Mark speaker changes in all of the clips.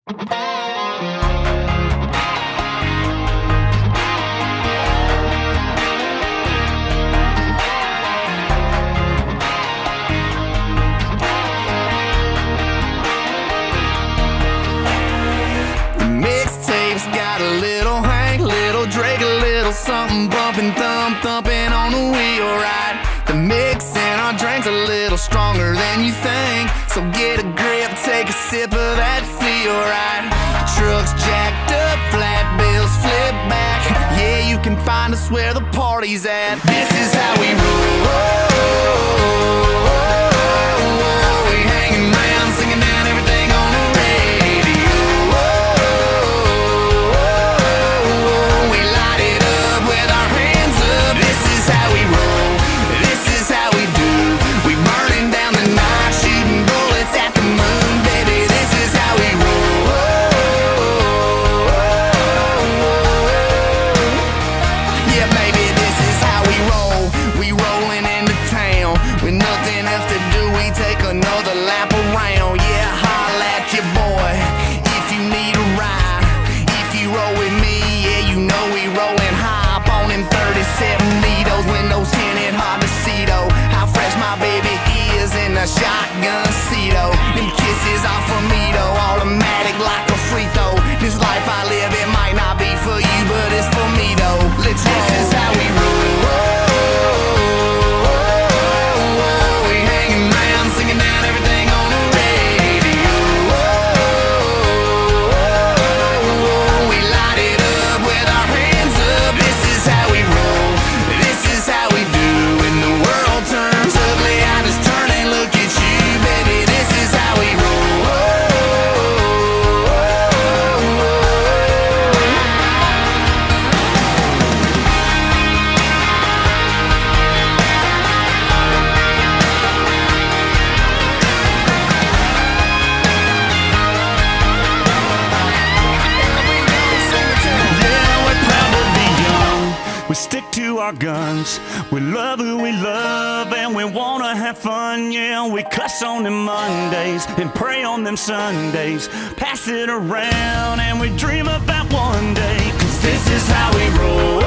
Speaker 1: Mixtapes got a little Hank, little Drake, a little something bumping, thumping on the wheel, right? The mix in our drink's a little stronger than you think, so get a grip, take a sip of that feel, right? Trucks jacked up, flat bills flip back. Yeah, you can find us where the party's at. This is how we roll. We hanging around, singing down everything on the radio. We light it up with our hands up. This is how we roll. This is how we do. We burning down the night, shooting bullets at the moon, baby. This is how we roll. Yeah, baby, this is how we roll. We rolling into town with nothing else to do. We take another lap around. Yeah, holla at your boy if you need a ride. If you roll with me, yeah, you know we rolling high up on them 37 needles. Windows tinted, hard to see though how fresh my baby is in a shotgun seat. Oh, them kisses are for me though, automatic like a free throw. This life I live, it might not be for you, but it's for me though. Let's roll. This is how we roll. We hanging around, singing down everything on the radio. We light it up with our hands up. This is how we roll. This is how we do. When the world turns ugly, I just turn and look at you, baby. This is how we roll.
Speaker 2: Yeah, we're proud to be young. We stick to our guns. We love who we love and we wanna have fun. Yeah, we cuss on them Mondays and pray on them Sundays. Pass it around and we dream about one day. 'Cause this is how we roll.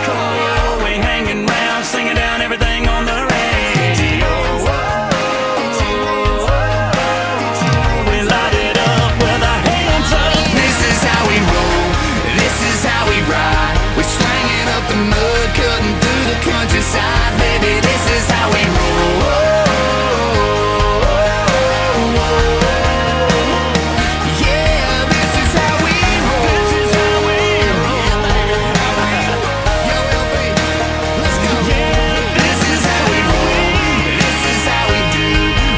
Speaker 2: Come on, we hanging round, singing down everything on the radio. We light it up with our hands up.
Speaker 1: This is how we roll. This is how we ride. We're slanging up the mud, cutting through the countryside, baby. This is how we roll. Yeah, this is how we roll.
Speaker 2: This is how we roll.
Speaker 1: Yo, LB, let's go.
Speaker 2: Yeah,
Speaker 1: This is how we roll. This is how we do.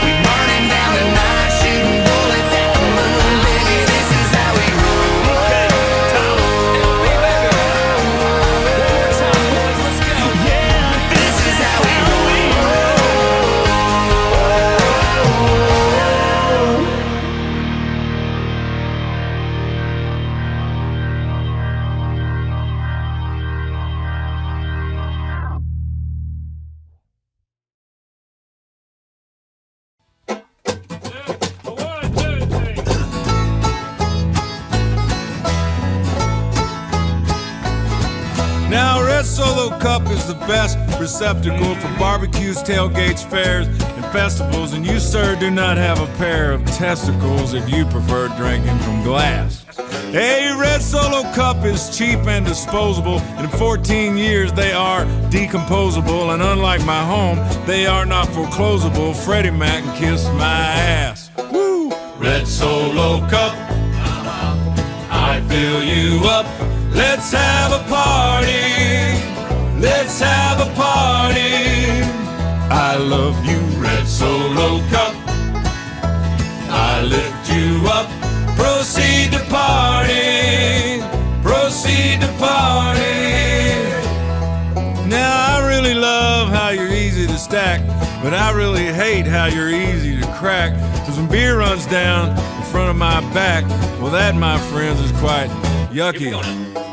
Speaker 1: We burning down the night, shooting bullets at the moon, baby. This is how we roll.
Speaker 2: okay, Tom. Yeah, this is how we roll.
Speaker 3: Now, Red Solo Cup is the best receptacle for barbecues, tailgates, fairs, and festivals, and you, sir, do not have a pair of testicles if you prefer drinking from glass. A Red Solo Cup is cheap and disposable, and in 14 years they are decomposable, and unlike my home, they are not foreclosable. Freddie Mac kissed my ass. Woo! Red Solo Cup, I fill you up. Let's have a party. Let's have a party. I love you, Red Solo Cup. I lift you up. Proceed to party. Proceed to party. Now I really love how you're easy to stack, but I really hate how you're easy to crack. 'Cause when beer runs down in front of my back, well, that, my friends, is quite yucky.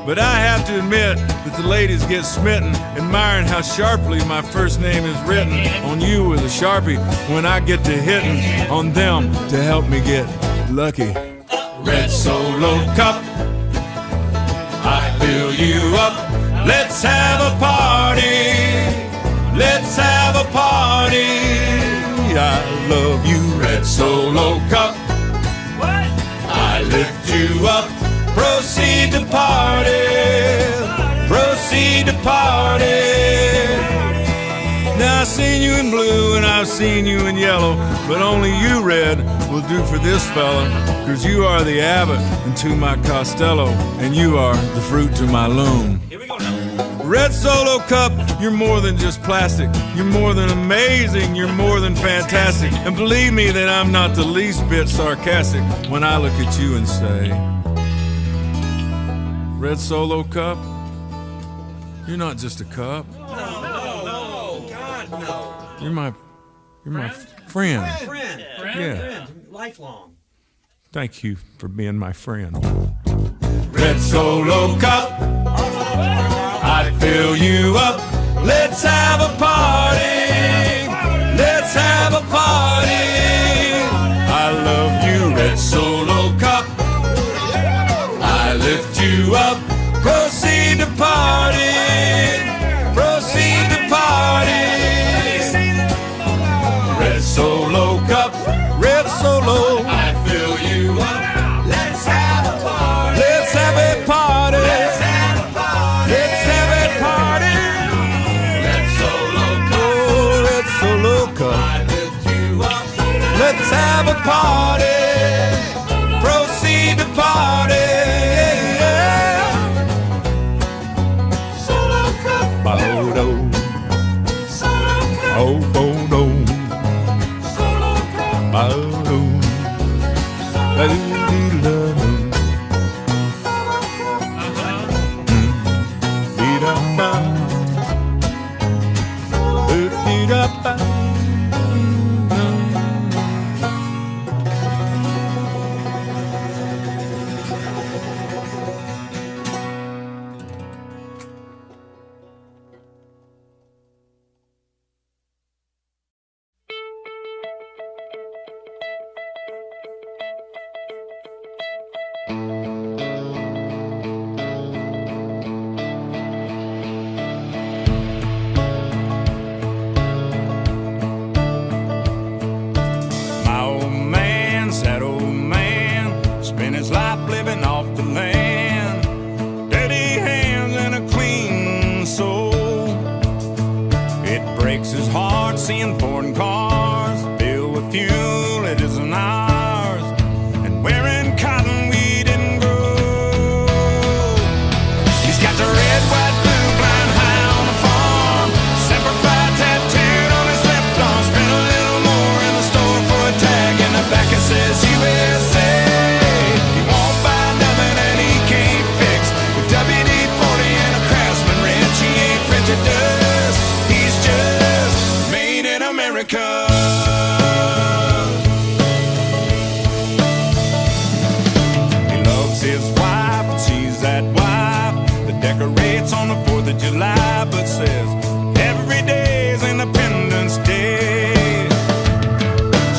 Speaker 3: But I have to admit that the ladies get smitten, admiring how sharply my first name is written on you with a Sharpie when I get to hitting on them to help me get lucky. Red Solo Cup, I fill you up. Let's have a party. Let's have a party. I love you, Red Solo Cup. I lift you up. Proceed to party. Proceed to party. Now I've seen you in blue and I've seen you in yellow, but only you, Red, will do for this fella, 'cause you are the Abbott to my Costello, and you are the fruit to my loom. Here we go now. Red Solo Cup, you're more than just plastic. You're more than amazing, you're more than fantastic. And believe me that I'm not the least bit sarcastic when I look at you and say, Red Solo Cup, you're not just a cup.
Speaker 4: No, God, no.
Speaker 3: You're my friend.
Speaker 4: Friend.
Speaker 3: Yeah.
Speaker 4: Lifelong.
Speaker 3: Thank you for being my friend. Red Solo Cup, I fill you up. Let's have a party. Let's have a party. I love you, Red Solo Cup. I lift you up. Proceed to party. Proceed to party. Red Solo Cup, Red Solo. I fill you up. Let's have a party. Let's have a party. Let's have a party. Let's have a party. Red Solo Cup. Oh, Red Solo Cup. I lift you up. Let's have a party. Proceed to party. Yeah. Solo Cup. Ba-do. Solo Cup. Oh, oh, oh.
Speaker 2: Seeing foreign cars filled with fuel, it isn't ours, and wearing cotton we didn't grow. He's got the red, white, blue, flying high on the farm, Semper Fi tattooed on his left arm. Spent a little more in the store for a tag, and the back it says USA. He won't buy nothing and he can't fix, with WD-40 and a Craftsman wrench. He ain't prejudiced, he's just made in America. He loves his wife, and she's that wife that decorates on the 4th of July, but says every day's Independence Day.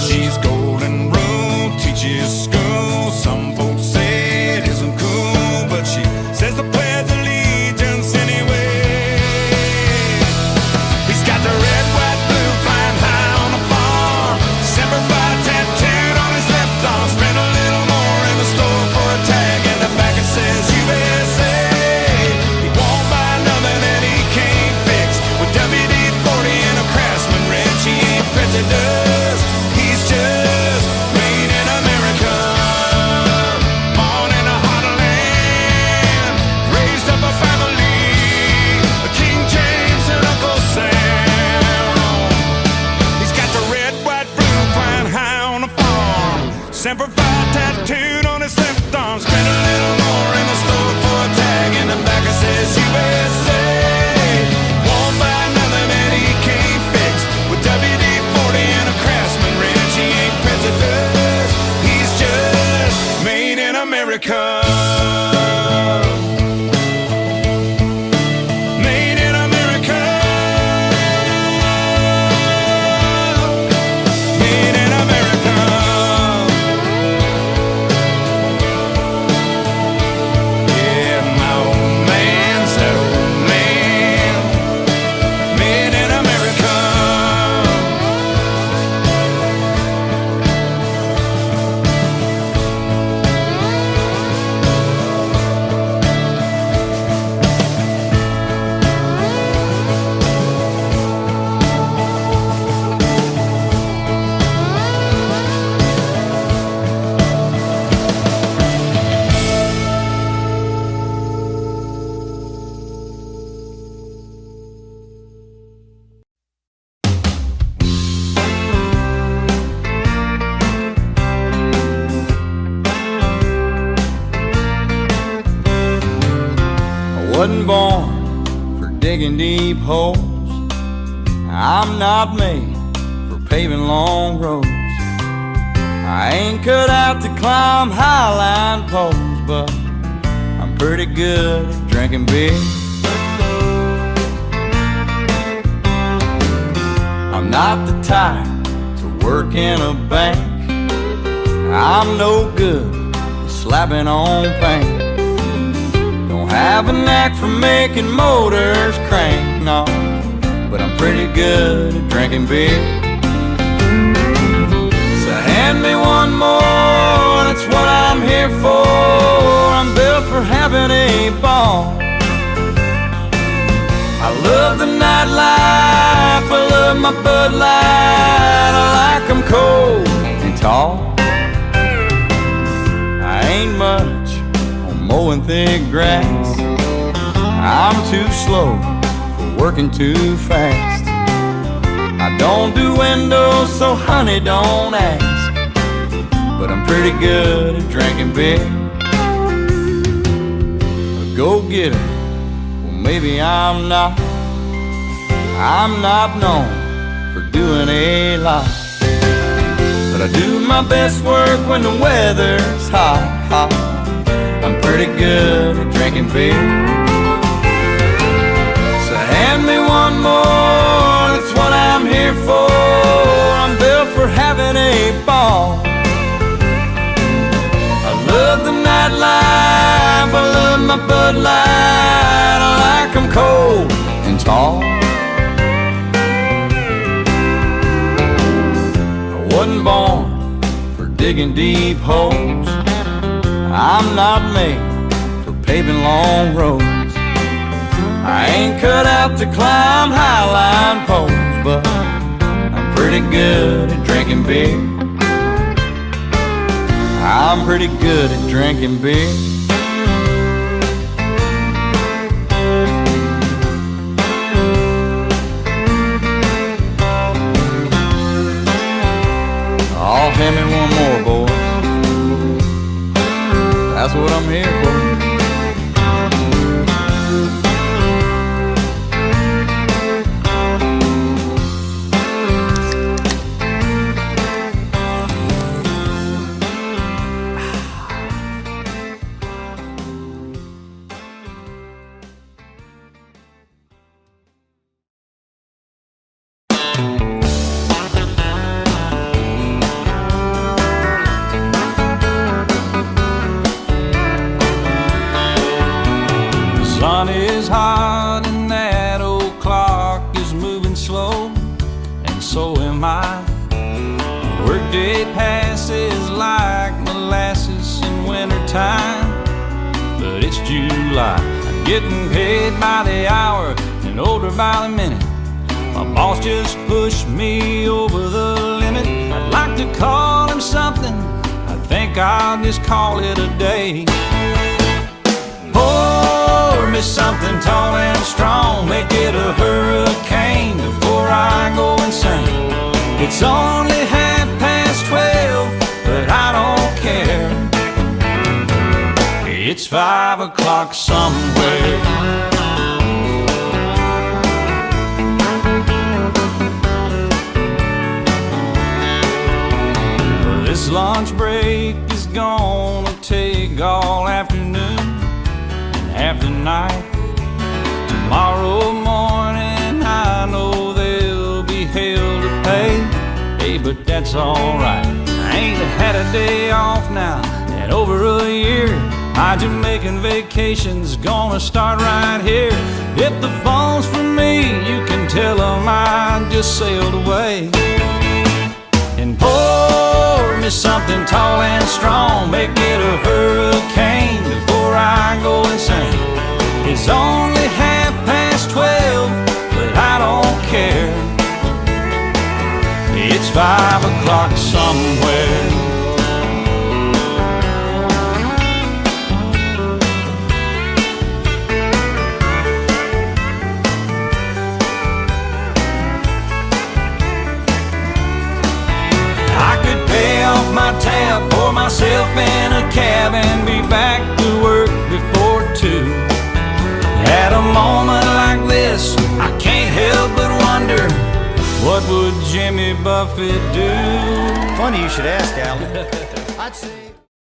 Speaker 2: She's golden rule, teaches school. Some folks say it isn't cool, but she says the Pledge of Allegiance anyway. He's got the red, white, blue, flying high on the farm, Semper Fi tattooed on his left arm. Spent a little more in the store for a tag, and the back it says USA. He won't buy nothing and he can't fix, with WD-40 and a Craftsman wrench. He ain't prejudiced, he's just made in America. Born in a heartland, raised up a family, King James and Uncle Sam. He's got the red, white, blue, flying high on the farm, Semper Fi tattooed on his left arm. Spent a little more in the store for a tag, and the back it says USA. Won't buy nothing and he can't fix, with WD-40 and a Craftsman wrench. He ain't prejudiced, he's just made in America.
Speaker 5: wasn't born for digging deep holes. I'm not made for paving long roads. I ain't cut out to climb highline poles, but I'm pretty good at drinking beer. I'm not the type to work in a bank. I'm no good at slapping on paint. Don't have a knack for making motors crank, no, but I'm pretty good at drinking beer. So hand me one more, that's what I'm here for. I'm built for having a ball. I love the nightlife, I love my Bud Light. I like 'em cold and tall. I ain't much on mowing thick grass. I'm too slow for working too fast. I don't do windows, so honey, don't ask. But I'm pretty good at drinking beer. A go-getter, well maybe I'm not. I'm not known for doing a lot, but I do my best work when the weather's hot, hot. I'm pretty good at drinking beer. So hand me one more, that's what I'm here for. I'm built for having a ball. I love the nightlife, I love my Bud Light. I like 'em cold and tall. I wasn't born for digging deep holes. I'm not made for paving long roads. I ain't cut out to climb highline poles, but I'm pretty good at drinking beer. I'm pretty good at drinking beer. Oh, hand me one more, boys. That's what I'm here for.
Speaker 6: Sun is hot and that old clock is moving slow, and so am I. Workday passes like molasses in wintertime, but it's July. I'm getting paid by the hour and older by the minute. My boss just pushed me over the limit. I'd like to call him something, I think I'll just call it a day. Pour me something tall and strong, make it a hurricane before I go insane. It's only 12:30, but I don't care. It's 5 o'clock somewhere. This lunch break is gonna take all afternoon and half the night. Tomorrow morning I know there'll be hell to pay. Hey, but that's alright. I ain't had a day off now in over a year. My Jamaican vacation's gonna start right here. If the phone's for me, you can tell them I just sailed away. And pour me something tall and strong, make it a hurricane before I go insane. It's only 12:30, but I don't care. It's 5 o'clock somewhere. I could pay off my tab, pour myself in a cab and be back to work before 2. Jimmy Buffett do?
Speaker 7: Funny you should ask, Alan.
Speaker 1: I'd say.